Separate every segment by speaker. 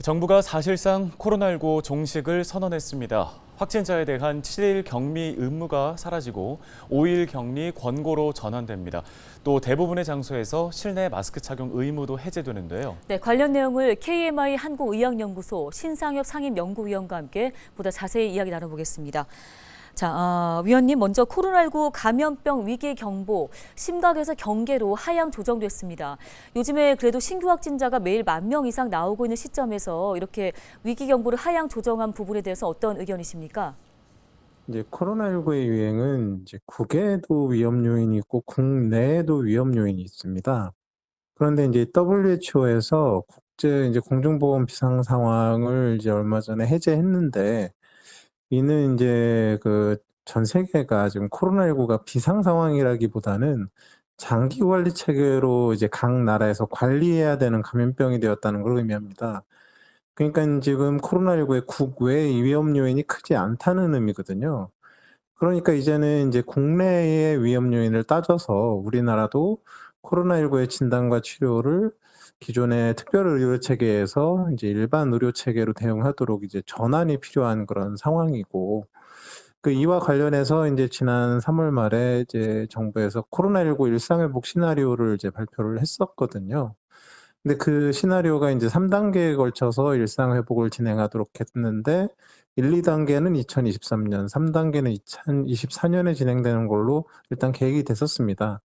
Speaker 1: 정부가 사실상 코로나19 종식을 선언했습니다. 확진자에 대한 7일 격리 의무가 사라지고 5일 격리 권고로 전환됩니다. 또 대부분의 장소에서 실내 마스크 착용 의무도 해제되는데요.
Speaker 2: 네, 관련 내용을 KMI 한국의학연구소 신상엽 상임연구위원과 함께 보다 자세히 이야기 나눠보겠습니다. 자, 위원님 먼저 코로나19 감염병 위기 경보 심각에서 경계로 하향 조정됐습니다. 요즘에 그래도 신규 확진자가 매일 10,000명 이상 나오고 있는 시점에서 이렇게 위기 경보를 하향 조정한 부분에 대해서 어떤 의견이십니까?
Speaker 3: 이제 코로나19의 유행은 이제 국외에도 위험 요인이 있고 국내에도 위험 요인이 있습니다. 그런데 이제 WHO에서 국제 이제 공중보건 비상 상황을 이제 얼마 전에 해제했는데, 이는 이제 그 전 세계가 지금 코로나19가 비상 상황이라기보다는 장기 관리 체계로 이제 각 나라에서 관리해야 되는 감염병이 되었다는 걸 의미합니다. 그러니까 지금 코로나19의 국외 위험 요인이 크지 않다는 의미거든요. 그러니까 이제는 이제 국내의 위험 요인을 따져서 우리나라도 코로나19의 진단과 치료를 기존의 특별 의료 체계에서 이제 일반 의료 체계로 대응하도록 이제 전환이 필요한 그런 상황이고, 이와 관련해서 이제 지난 3월 말에 이제 정부에서 코로나19 일상회복 시나리오를 이제 발표를 했었거든요. 근데 그 시나리오가 이제 3단계에 걸쳐서 일상회복을 진행하도록 했는데, 1, 2단계는 2023년, 3단계는 2024년에 진행되는 걸로 일단 계획이 됐었습니다.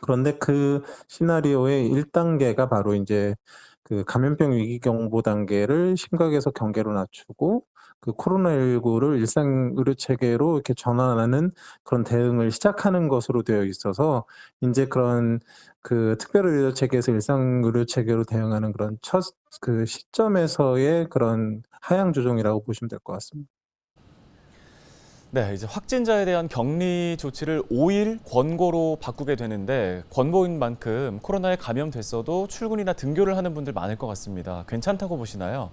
Speaker 3: 그런데 그 시나리오의 1단계가 바로 이제 그 감염병 위기 경보 단계를 심각에서 경계로 낮추고 그 코로나19를 일상 의료 체계로 이렇게 전환하는 그런 대응을 시작하는 것으로 되어 있어서, 이제 그런 그 특별 의료 체계에서 일상 의료 체계로 대응하는 그런 첫 그 시점에서의 그런 하향 조정이라고 보시면 될 것 같습니다.
Speaker 1: 네, 이제 확진자에 대한 격리 조치를 5일 권고로 바꾸게 되는데 권고인 만큼 코로나에 감염됐어도 출근이나 등교를 하는 분들 많을 것 같습니다. 괜찮다고 보시나요?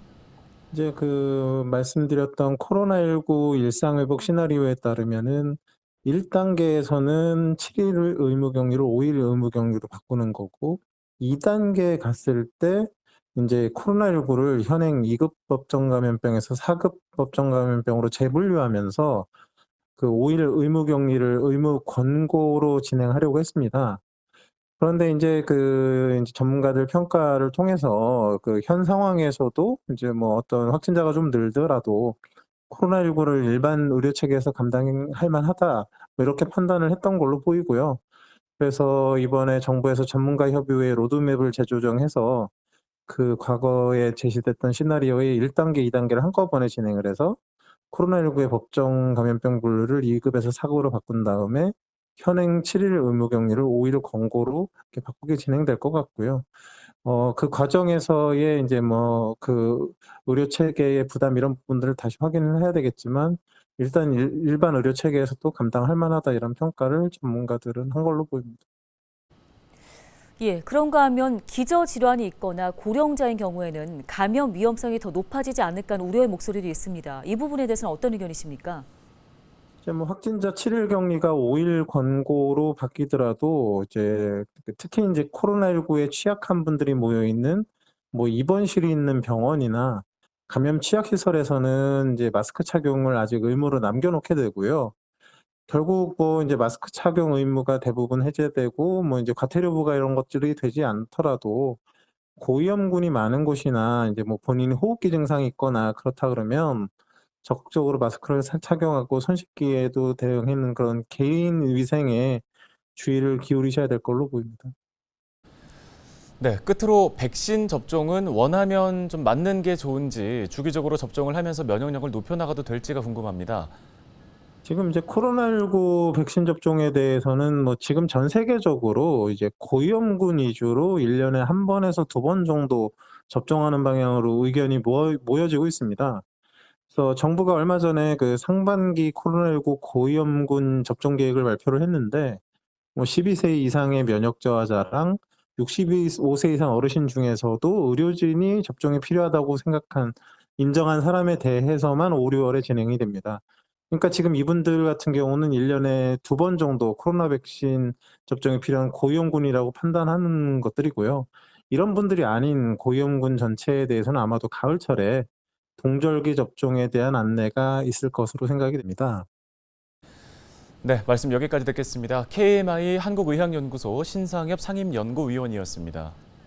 Speaker 3: 이제 그 말씀드렸던 코로나19 일상회복 시나리오에 따르면은 1단계에서는 7일 의무 격리를 5일 의무 격리로 바꾸는 거고, 2단계에 갔을 때 이제 코로나19를 현행 2급 법정 감염병에서 4급 법정 감염병으로 재분류하면서 그 5일 의무 격리를 의무 권고로 진행하려고 했습니다. 그런데 인제 인제 전문가들 평가를 통해서 그 현 상황에서도 이제 뭐 어떤 확진자가 좀 늘더라도 코로나19를 일반 의료 체계에서 감당할 만하다, 뭐 이렇게 판단을 했던 걸로 보이고요. 그래서 이번에 정부에서 전문가 협의회 로드맵을 재조정해서 그 과거에 제시됐던 시나리오의 1단계, 2단계를 한꺼번에 진행을 해서 코로나19의 법정 감염병 분류를 2급에서 4급으로 바꾼 다음에 현행 7일 의무 격리를 5일 권고로 이렇게 바꾸게 진행될 것 같고요. 그 과정에서의 인제 뭐 그 의료 체계의 부담 이런 부분들을 다시 확인을 해야 되겠지만, 일단 일반 의료 체계에서도 감당할 만하다, 이런 평가를 전문가들은 한 걸로 보입니다.
Speaker 2: 예, 그런가 하면 기저질환이 있거나 고령자인 경우에는 감염 위험성이 더 높아지지 않을까 하는 우려의 목소리도 있습니다. 이 부분에 대해서는 어떤 의견이십니까?
Speaker 3: 이제 뭐 확진자 7일 격리가 5일 권고로 바뀌더라도 이제 특히 이제 코로나19에 취약한 분들이 모여 있는 뭐 입원실이 있는 병원이나 감염 취약 시설에서는 이제 마스크 착용을 아직 의무로 남겨놓게 되고요. 결국 뭐 이제 마스크 착용 의무가 대부분 해제되고 뭐 이제 과태료부과 이런 것들이 되지 않더라도, 고위험군이 많은 곳이나 이제 뭐 본인이 호흡기 증상이 있거나 그렇다 그러면 적극적으로 마스크를 착용하고 손 씻기에도 대응하는 그런 개인 위생에 주의를 기울이셔야 될 걸로 보입니다.
Speaker 1: 네, 끝으로 백신 접종은 원하면 좀 맞는 게 좋은지 주기적으로 접종을 하면서 면역력을 높여나가도 될지가 궁금합니다.
Speaker 3: 지금 이제 코로나19 백신 접종에 대해서는 뭐 지금 전 세계적으로 이제 고위험군 위주로 1년에 한 번에서 2번 정도 접종하는 방향으로 의견이 모여지고 있습니다. 그래서 정부가 얼마 전에 그 상반기 코로나19 고위험군 접종 계획을 발표를 했는데, 뭐 12세 이상의 면역 저하자랑 65세 이상 어르신 중에서도 의료진이 접종이 필요하다고 인정한 사람에 대해서만 5, 6월에 진행이 됩니다. 그러니까 지금 이분들 같은 경우는 1년에 2번 정도 코로나 백신 접종이 필요한 고위험군이라고 판단하는 것들이고요. 이런 분들이 아닌 고위험군 전체에 대해서는 아마도 가을철에 동절기 접종에 대한 안내가 있을 것으로 생각이 됩니다.
Speaker 1: 네, 말씀 여기까지 듣겠습니다. KMI 한국의학연구소 신상엽 상임연구위원이었습니다.